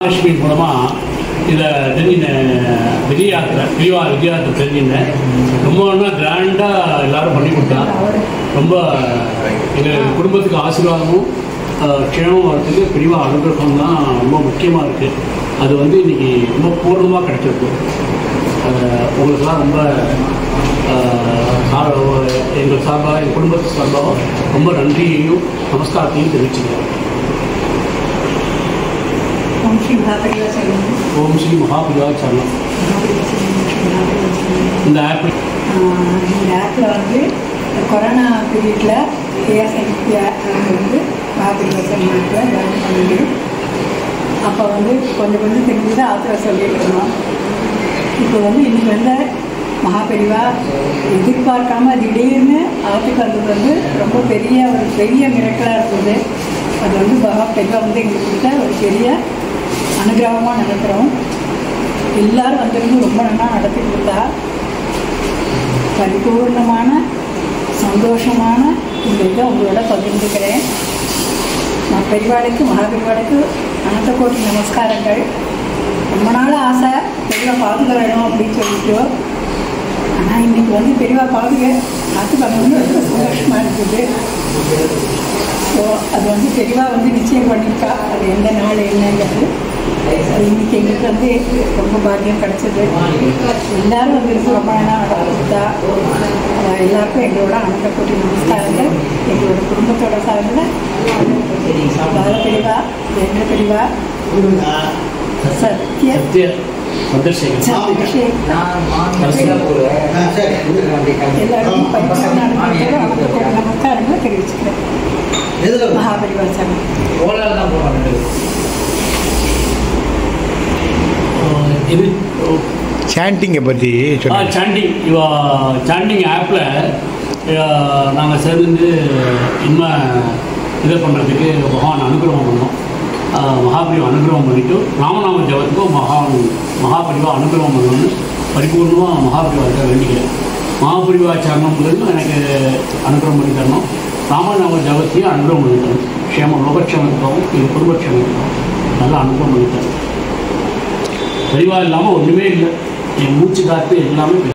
லட்சுமி மூலமாக இதை தெரிஞ்சினேன். விஜயாத்திரை தெரிஞ்சினேன். ரொம்ப கிராண்டாக எல்லோரும் பண்ணி கொடுத்தா ரொம்ப எங்கள் குடும்பத்துக்கு ஆசீர்வாதமும் க்ஷேமம் வரத்துக்கு பிரிவா அனுகிரகம் தான் ரொம்ப முக்கியமாக இருக்குது. அது இன்றைக்கி ரொம்ப பூர்ணமாக கிடைச்சிருக்கு. உங்களுக்கெல்லாம் ரொம்ப எங்கள் சார்பாக எங்கள் குடும்பத்து சார்பாக ரொம்ப நன்றியையும் நமஸ்காரத்தையும் தெரிவிச்சுக்கிறேன். ஓம் ஸ்ரீ மகாபரிவா சரணம். ஓம் ஸ்ரீ மகாபரிவா சரணம். இந்த ஆப்பில் கொரோனா பீரியடில் ஏஎஸ்ஐபி மகாபரிவா சரணத்தில் ஜாயின் பண்ணி அப்போ கொஞ்சம் கொஞ்சம் தெரிஞ்சது ஆத்திரம் சொல்லிட்டு இருந்தோம். இப்போ இன்னைக்கு மகாபரிவா எதிர்பார்க்காம திடீர்னு ஆற்றுக்கு வந்தது ரொம்ப பெரிய மிரக்கலாக இருந்தது. அது மகாபரிவா எங்களுக்கு கொடுத்த ஒரு பெரிய அனுகிரகமாக நடக்கிறோம். எல்லாரும் வந்திருந்து ரொம்ப நல்லா நடத்தி கொடுத்தா பரிபூர்ணமான சந்தோஷமான இந்த இதை உங்களோட பகிர்ந்துக்கிறேன். நான் பெரியவாளுக்கு மகாபரிவாளுக்கு அனந்த கோட்டி நமஸ்காரங்கள். ரொம்ப நாள் ஆசை பெரியவா பாதுகாக்கணும் அப்படின்னு சொல்லிட்டு, ஆனால் இன்றைக்கி பெரியவா பார்த்துக்கு ரொம்ப சந்தோஷமாக இருக்குது. ஸோ அது பெரியவா நிச்சயம் பண்ணியிருக்கா. அது எந்த நாள் என்னங்கிறது அது இன்றைக்கி எங்களுக்கு ரொம்ப பாக்கியம் கிடச்சிது. எல்லோரும் ரொம்ப நாளாக நடந்துட்டா எல்லாருக்கும் எங்களோட அனந்த கோட்டி நமஸ்காரங்கள். எங்களோட குடும்பத்தோட சார்பில் பால பெரியவா, எங்க பெரியவா, சத்ய எல்லாருக்கும் நமஸ்காரங்களை தெரிவிச்சுக்கிறேன். மகாபரிவா சரணம். இது சாண்டிங்கை பற்றி சாண்டிங் ஆப்பில் நாங்கள் சேர்ந்து இன்னும் இதை பண்ணுறதுக்கு பகவான் அனுகிரகம் பண்ணோம். மகாபரிவா அனுகிரகம் பண்ணிவிட்டு ராமநாம ஜபத்துக்கும் மகாபரிவா அனுகிரகம் பண்ணணும்னு பரிபூர்ணமாக மகாபரிவாத்தை வேண்டிக்கிறேன். மகாபரிவா சரணம்ங்கிறது எனக்கு அனுகிரகம் பண்ணி தரணும். ராமநாம ஜபத்தையும் அனுகிரகம் பண்ணி தரணும். க்ஷேமம் லோகக்ஷேமத்துக்காகவும் எங்கள் குடும்பக்ஷேமத்துக்காகவும் நல்லா அனுகிரகம் பண்ணி தரணும். பரிவா இல்லாமல் ஒன்றுமே இல்லை. என் மூச்சு காற்று எல்லாமே